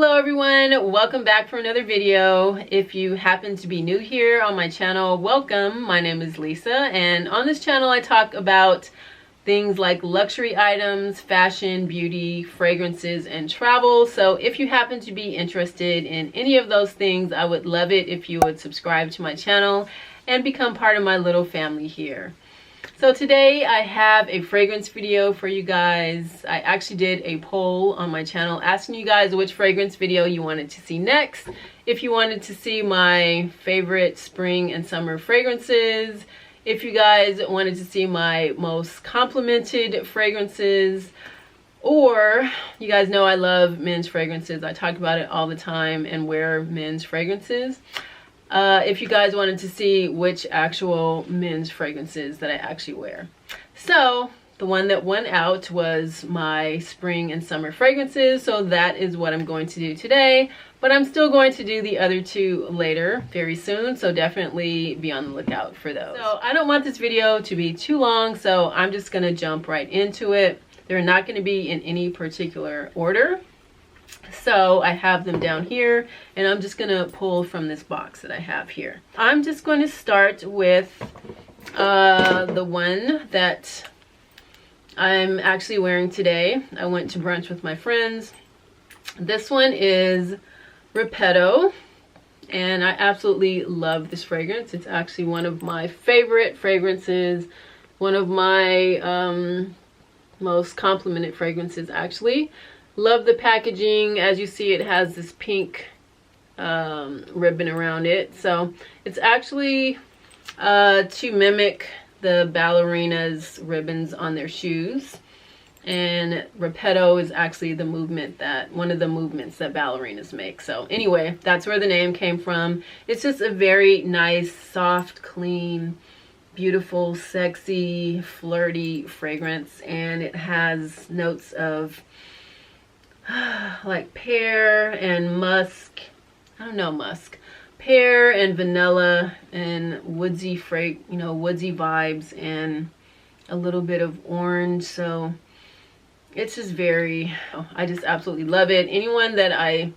Hello everyone, welcome back for another video. If you happen to be new here on my channel, welcome. My name is Lisa, and on this channel I talk about things like luxury items, fashion, beauty, fragrances, and travel. So if you happen to be interested in any of those things, I would love it if you would subscribe to my channel and become part of my little family here. So today I have a fragrance video for you guys. I actually did a poll on my channel asking you guys which fragrance video you wanted to see next. If you wanted to see my favorite spring and summer fragrances, if you guys wanted to see my most complimented fragrances, or you guys know I love men's fragrances. I talk about it all the time and wear men's fragrances. If you guys wanted to see which actual men's fragrances that I actually wear. So the one that won out was my spring and summer fragrances. So that is what I'm going to do today, but I'm still going to do the other two later very soon. So definitely be on the lookout for those. So I don't want this video to be too long, so I'm just going to jump right into it. They're not going to be in any particular order. So I have them down here, and I'm just gonna pull from this box that I have here. I'm just going to start with the one that I'm actually wearing today. I went to brunch with my friends. This one is Repetto, and I absolutely love this fragrance. It's actually one of my favorite fragrances, one of my most complimented fragrances actually. Love the packaging. As you see, it has this pink ribbon around it. So it's actually to mimic the ballerinas' ribbons on their shoes. And Repetto is actually the movement that, one of the movements that ballerinas make. So anyway, that's where the name came from. It's just a very nice, soft, clean, beautiful, sexy, flirty fragrance. And it has notes of like pear and musk. I don't know, musk, pear and vanilla and woodsy woodsy vibes and a little bit of orange. So it's just very, I just absolutely love it. Anyone that I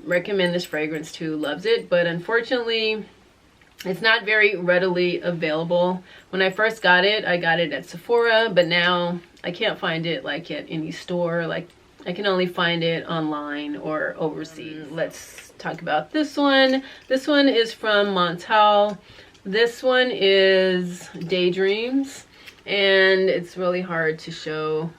recommend this fragrance to loves it, but unfortunately it's not very readily available. When I first got it, I got it at Sephora, but now I can't find it like at any store. Like, I can only find it online or overseas. Let's talk about this one. This one is from Montale. This one is Daydreams, and it's really hard to show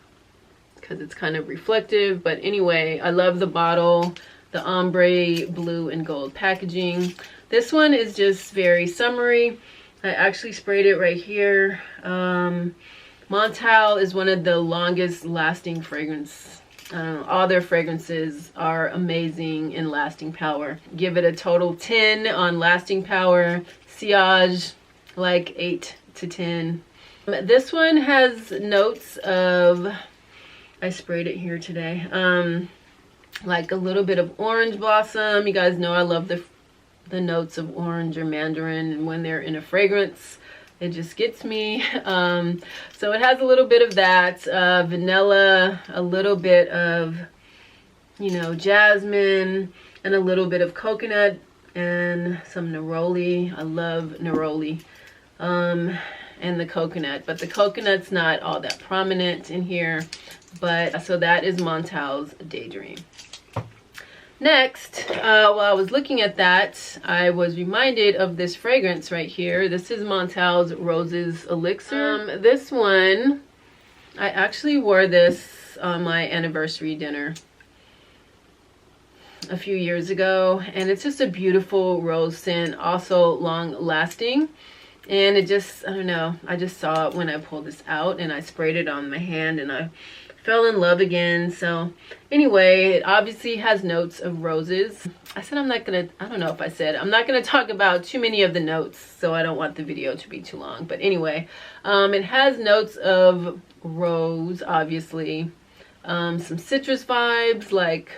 because it's kind of reflective. But anyway, I love the bottle, the ombre blue and gold packaging. This one is just very summery. I actually sprayed it right here. Montale is one of the longest lasting fragrance. All their fragrances are amazing in lasting power. Give it a total 10 on lasting power. Sillage, like 8 to 10. This one has notes of, I sprayed it here today, like a little bit of orange blossom. You guys know I love the notes of orange or mandarin, and when they're in a fragrance, it just gets me. So it has a little bit of that, vanilla, a little bit of, jasmine, and a little bit of coconut, and some neroli. I love neroli, and the coconut, but the coconut's not all that prominent in here. But so that is Montale's Daydream. Next, while I was looking at that, I was reminded of this fragrance right here. This is Montale's Roses Elixir. This one, I actually wore this on my anniversary dinner a few years ago, and it's just a beautiful rose scent, also long lasting. And it just, I don't know, I just saw it when I pulled this out, and I sprayed it on my hand, and I fell in love again. So anyway, it obviously has notes of roses. I said I'm not gonna talk about too many of the notes, so I don't want the video to be too long. But anyway, it has notes of rose, obviously, some citrus vibes like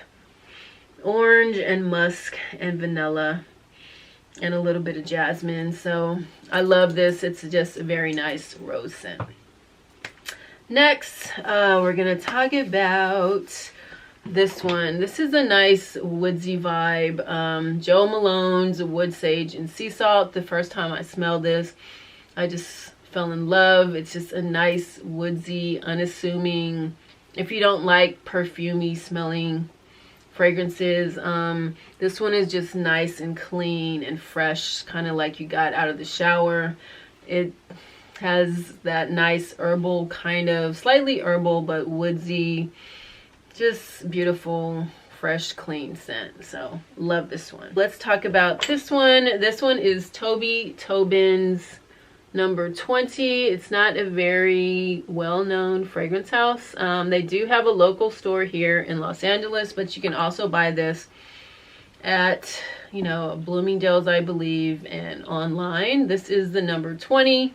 orange and musk and vanilla, and a little bit of jasmine. So I love this. It's just a very nice rose scent. Next, we're gonna talk about this one. This is a nice woodsy vibe. Joe Malone's Wood Sage and Sea Salt. The first time I smelled this, I just fell in love. It's just a nice woodsy, unassuming, if you don't like perfumey smelling fragrances, this one is just nice and clean and fresh, kind of like you got out of the shower. It has that nice herbal, kind of slightly herbal but woodsy, just beautiful, fresh, clean scent. So love this one. Let's talk about this one. This one is Tobi Tobin's number 20. It's not a very well-known fragrance house. They do have a local store here in Los Angeles, but you can also buy this at, you know, Bloomingdale's, I believe, and online. This is the number 20.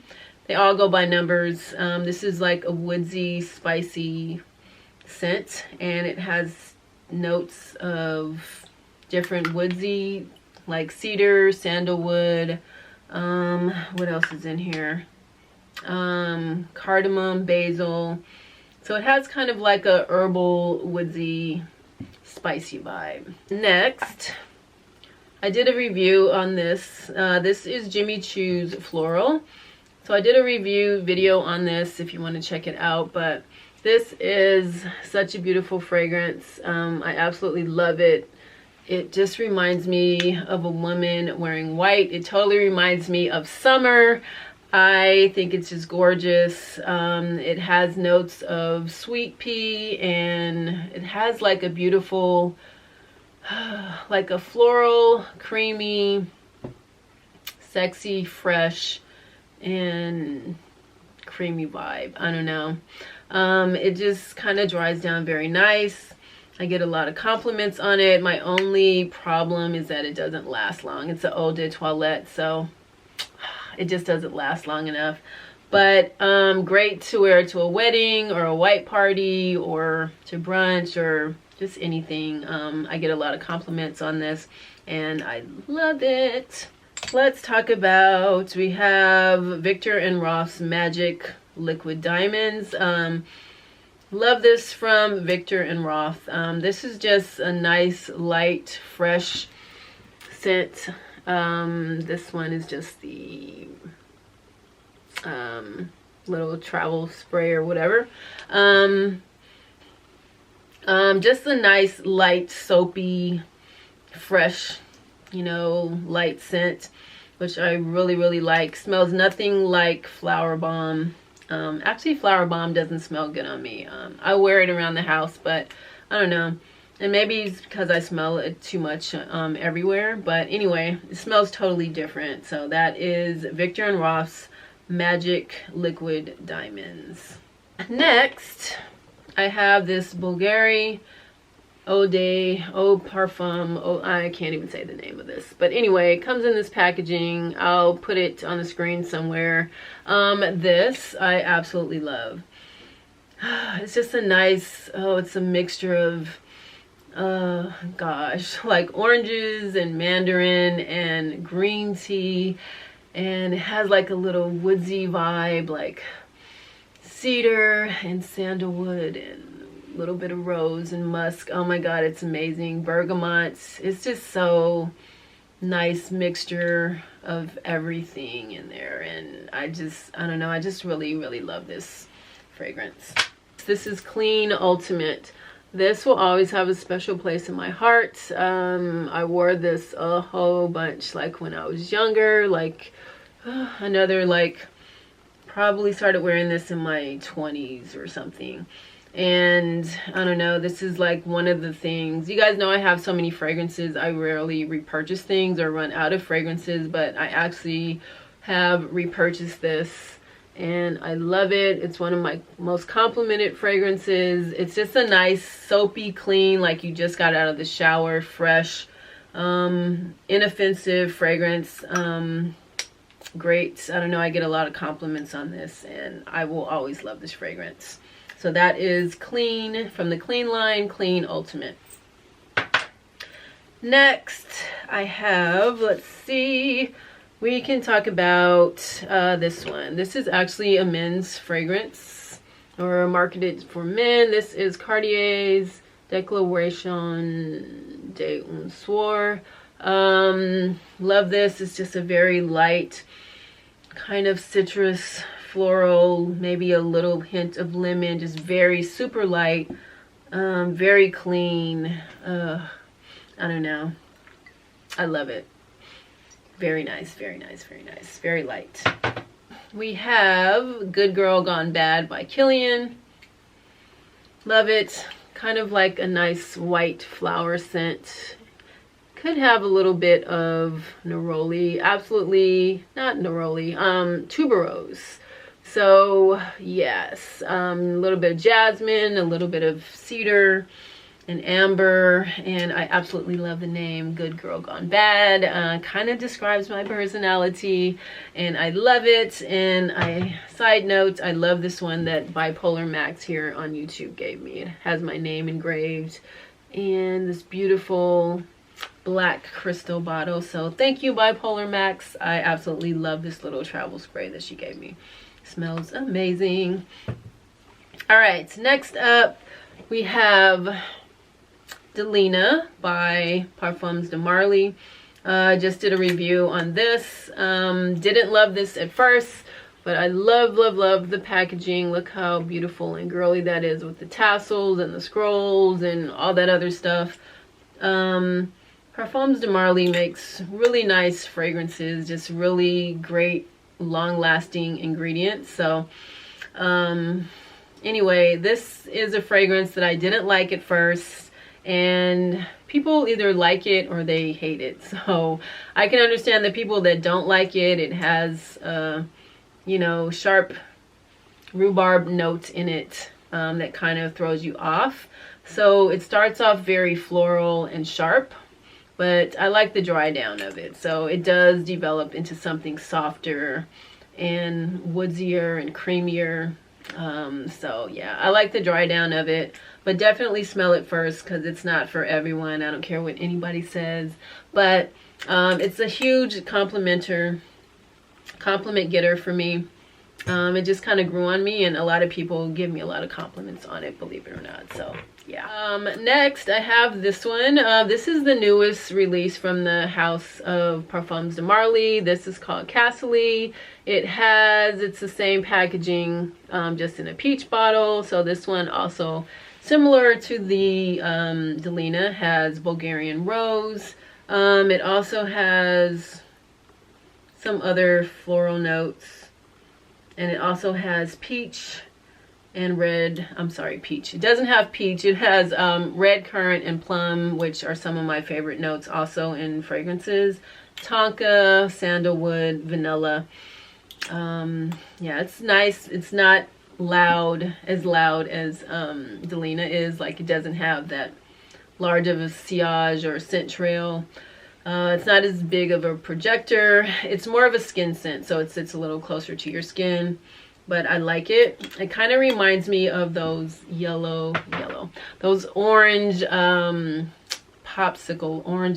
They all go by numbers. This is like a woodsy, spicy scent, and it has notes of different woodsy, like cedar, sandalwood, what else is in here? Cardamom, basil. So it has kind of like a herbal, woodsy, spicy vibe. Next, I did a review on this. This is Jimmy Choo's Floral. So I did a review video on this if you want to check it out, but this is such a beautiful fragrance. I absolutely love it. It just reminds me of a woman wearing white. It totally reminds me of summer. I think it's just gorgeous. It has notes of sweet pea, and it has like a beautiful, like a floral, creamy, sexy, fresh, and creamy vibe. I don't know. It just kind of dries down very nice. I get a lot of compliments on it. My only problem is that it doesn't last long. It's an eau de toilette, so it just doesn't last long enough. But great to wear to a wedding or a white party or to brunch or just anything. I get a lot of compliments on this and I love it. Let's talk about, we have Viktor and Rolf's Magic Liquid Diamonds. Love this from Viktor and Rolf. This is just a nice, light, fresh scent. This one is just the little travel spray or whatever. Just a nice, light, soapy, fresh, you know, light scent, which I really, really like. Smells nothing like Flower Bomb. Actually, Flower Bomb doesn't smell good on me. I wear it around the house, but I don't know. And maybe it's because I smell it too much everywhere. But anyway, it smells totally different. So that is Viktor and Rolf's Magic Liquid Diamonds. Next, I have this Bulgari Eau Perfumée. Oh, I can't even say the name of this. But anyway, it comes in this packaging. I'll put it on the screen somewhere. This I absolutely love. It's just a nice, it's a mixture of, gosh, like oranges and mandarin and green tea. And it has like a little woodsy vibe, like cedar and sandalwood and little bit of rose and musk. Oh my god, it's amazing. Bergamot. It's just so nice mixture of everything in there, and I don't know, I just really, really love this fragrance. This is Clean Ultimate. This will always have a special place in my heart. I wore this a whole bunch, like when I was younger, like another, like probably started wearing this in my 20s or something. And I don't know, this is like one of the things, you guys know I have so many fragrances. I rarely repurchase things or run out of fragrances, but I actually have repurchased this and I love it. It's one of my most complimented fragrances. It's just a nice soapy clean, like you just got out of the shower, fresh, inoffensive fragrance. Great. I don't know, I get a lot of compliments on this and I will always love this fragrance. So that is Clean, from the Clean line, Clean Ultimate. Next, I have, let's see, we can talk about this one. This is actually a men's fragrance, or marketed for men. This is Cartier's Déclaration de un Soir. Love this. It's just a very light kind of citrus, floral, maybe a little hint of lemon, just very super light, very clean. I don't know. I love it. Very nice, very nice, very nice. Very light. We have Good Girl Gone Bad by Kilian. Love it. Kind of like a nice white flower scent. Could have a little bit of Neroli. Absolutely not Neroli. Tuberose. So yes, a little bit of jasmine, a little bit of cedar and amber, and I absolutely love the name Good Girl Gone Bad. Kind of describes my personality, and I love it. And side note, I love this one that Bipolar Max here on YouTube gave me. It has my name engraved and this beautiful black crystal bottle. So thank you, Bipolar Max. I absolutely love this little travel spray that she gave me. Smells amazing. All right, next up we have Delina by Parfums de Marly. Just did a review on this. Didn't love this at first, but I love, love, love the packaging. Look how beautiful and girly that is with the tassels and the scrolls and all that other stuff. Parfums de Marly makes really nice fragrances, just really great long-lasting ingredients. So anyway, this is a fragrance that I didn't like at first, and people either like it or they hate it. So I can understand the people that don't like it. It has you know, sharp rhubarb notes in it that kind of throws you off. So it starts off very floral and sharp, but I like the dry down of it. So it does develop into something softer and woodsier and creamier. So yeah, I like the dry down of it, but definitely smell it first because it's not for everyone. I don't care what anybody says, but it's a huge compliment getter for me. It just kind of grew on me, and a lot of people give me a lot of compliments on it, believe it or not. So yeah. Next I have this one. This is the newest release from the house of Parfums de Marly. This is called Cassili. It's the same packaging, just in a peach bottle. So this one also, similar to the Delina, has Bulgarian rose. It also has some other floral notes, and it also has peach and red. I'm sorry, peach. It doesn't have peach. It has red currant and plum, which are some of my favorite notes also in fragrances. Tonka, sandalwood, vanilla. Yeah, it's nice. It's not as loud as Delina is. Like, it doesn't have that large of a sillage or scent trail. It's not as big of a projector. It's more of a skin scent, so it sits a little closer to your skin, but I like it. It kind of reminds me of those those orange orange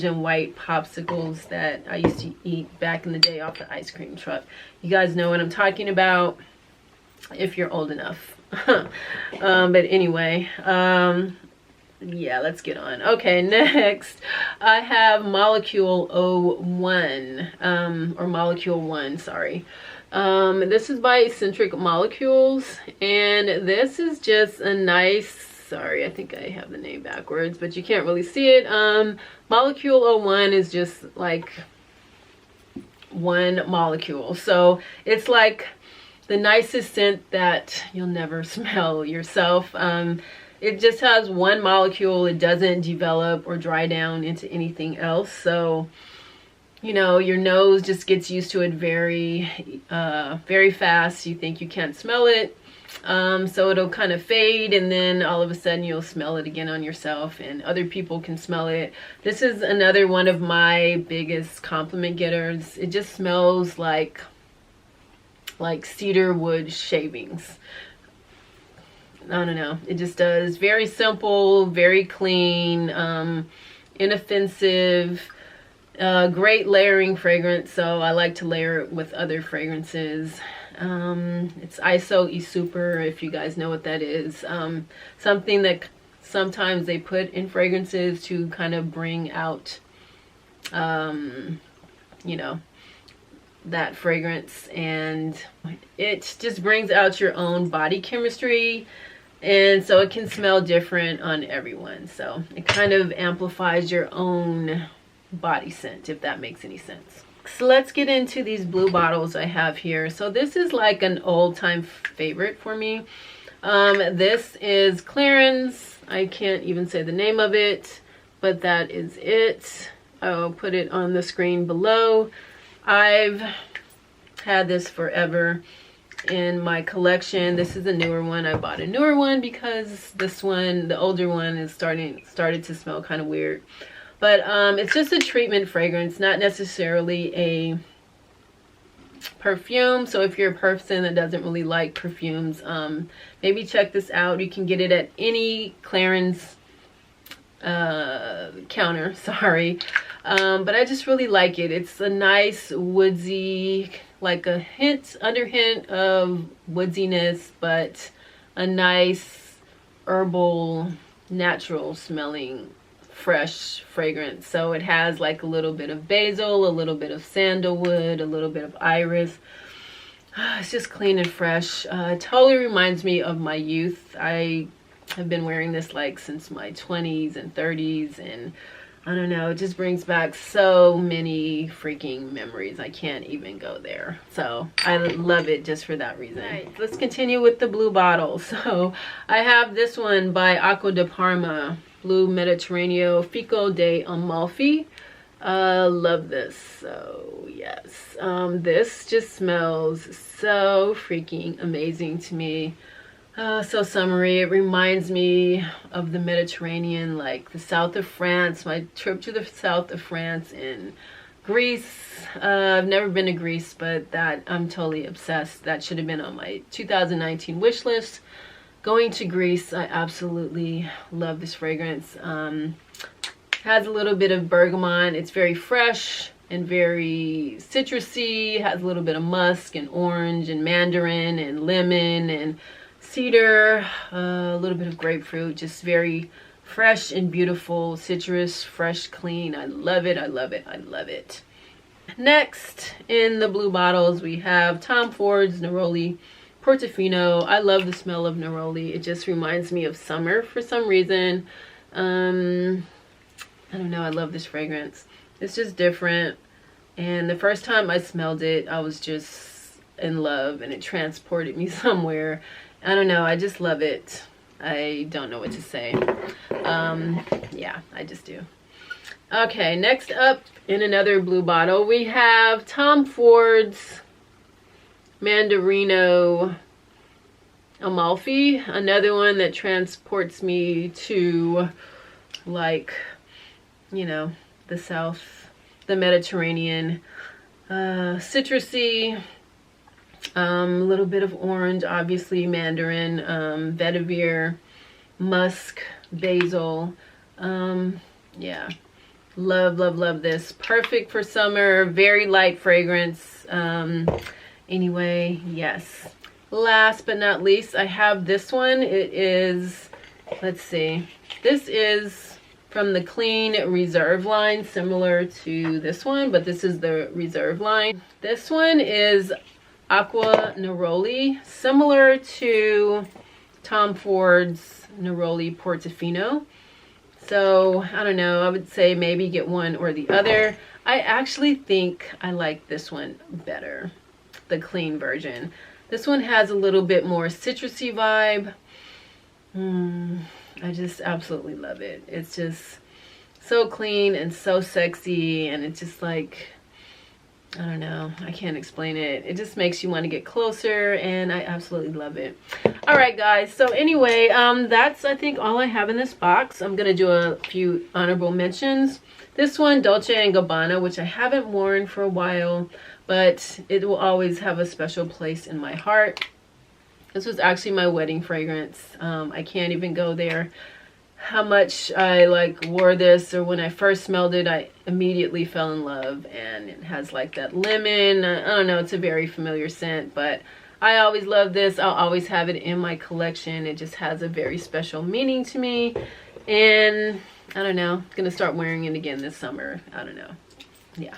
and white popsicles that I used to eat back in the day off the ice cream truck. You guys know what I'm talking about if you're old enough. But anyway, yeah, let's get on. Okay, next I have Molecule 01, or Molecule 1, sorry. This is by Escentric Molecules, and this is just a nice, sorry, I think I have the name backwards, but you can't really see it. Molecule 01 is just like one molecule. So it's like the nicest scent that you'll never smell yourself. It just has one molecule. It doesn't develop or dry down into anything else. So, you know, your nose just gets used to it very, very fast. You think you can't smell it. So it'll kind of fade, and then all of a sudden you'll smell it again on yourself, and other people can smell it. This is another one of my biggest compliment getters. It just smells like cedar wood shavings. I don't know, it just does. Very simple, very clean, inoffensive, great layering fragrance. So I like to layer it with other fragrances. It's ISO E Super, if you guys know what that is. Something that sometimes they put in fragrances to kind of bring out, you know, that fragrance, and it just brings out your own body chemistry, and so it can smell different on everyone. So it kind of amplifies your own body scent, if that makes any sense. So let's get into these blue bottles I have here. So this is like an old-time favorite for me. This is Clarins. I can't even say the name of it, but that is it. I'll put it on the screen below. I've had this forever in my collection. This is a newer one. I bought a newer one because this one, the older one, is started to smell kind of weird. But it's just a treatment fragrance, not necessarily a perfume. So if you're a person that doesn't really like perfumes, maybe check this out. You can get it at any Clarins counter, sorry. But I just really like it. It's a nice woodsy, like a under hint of woodsiness, but a nice herbal, natural smelling, fresh fragrance. So it has like a little bit of basil, a little bit of sandalwood, a little bit of iris. It's just clean and fresh. It totally reminds me of my youth. I have been wearing this like since my 20s and 30s, and I don't know, it just brings back so many freaking memories. I can't even go there. So I love it just for that reason. Right, let's continue with the blue bottle. So I have this one by Aqua de Parma, Blue Mediterraneo Fico de Almalfi. Love this. So yes, this just smells so freaking amazing to me. So summery. It reminds me of the Mediterranean, like the south of France, my trip to the south of France in Greece. I've never been to Greece, but that I'm totally obsessed. That should have been on my 2019 wish list. Going to Greece, I absolutely love this fragrance. Has a little bit of bergamot. It's very fresh and very citrusy. Has a little bit of musk and orange and mandarin and lemon and cedar, a little bit of grapefruit. Just very fresh and beautiful, citrus, fresh, clean. I love it. I love it. I love it. Next in the blue bottles we have Tom Ford's Neroli Portofino. I love the smell of Neroli. It just reminds me of summer for some reason. I don't know, I love this fragrance. It's just different, and the first time I smelled it I was just in love, and it transported me somewhere. I don't know, I just love it. I don't know what to say. Yeah, I just do. Okay, next up in another blue bottle we have Tom Ford's Mediterraneo Almalfi, another one that transports me to, like, you know, the south, the Mediterranean. Citrusy, a little bit of orange, obviously, mandarin, vetiver, musk, basil. Yeah, love, love, love this. Perfect for summer, very light fragrance. Anyway, yes. Last but not least, I have this one. It is, let's see, this is from the Clean Reserve line, similar to this one, but this is the Reserve line. This one is Aqua Neroli, similar to Tom Ford's Neroli Portofino. So I don't know, I would say maybe get one or the other. I actually think I like this one better, the clean version. This one has a little bit more citrusy vibe. I just absolutely love it. It's just so clean and so sexy, and it's just like, I don't know, I can't explain it. It just makes you want to get closer, and I absolutely love it. All right, guys, so anyway, that's, I think, all I have in this box. I'm gonna do a few honorable mentions. This one, Dolce & Gabbana, which I haven't worn for a while, but it will always have a special place in my heart. This was actually my wedding fragrance. I can't even go there how much I like wore this, or when I first smelled it I immediately fell in love. And it has like that lemon, I don't know, it's a very familiar scent, but I always love this. I'll always have it in my collection. It just has a very special meaning to me. And I don't know, I'm gonna start wearing it again this summer. I don't know. Yeah,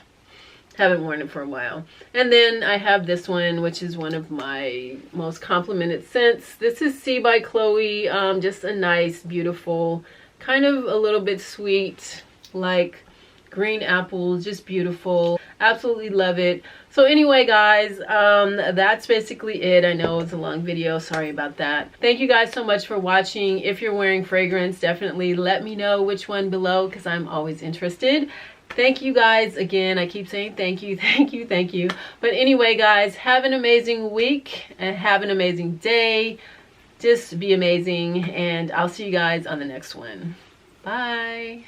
haven't worn it for a while. And then I have this one, which is one of my most complimented scents. This is C by Chloe. Just a nice, beautiful, kind of a little bit sweet, like green apples, just beautiful. Absolutely love it. So anyway, guys, that's basically it. I know it's a long video, sorry about that. Thank you guys so much for watching. If you're wearing fragrance, definitely let me know which one below, because I'm always interested. Thank you guys again. I keep saying thank you, thank you, thank you. But anyway, guys, have an amazing week and have an amazing day. Just be amazing, and I'll see you guys on the next one. Bye.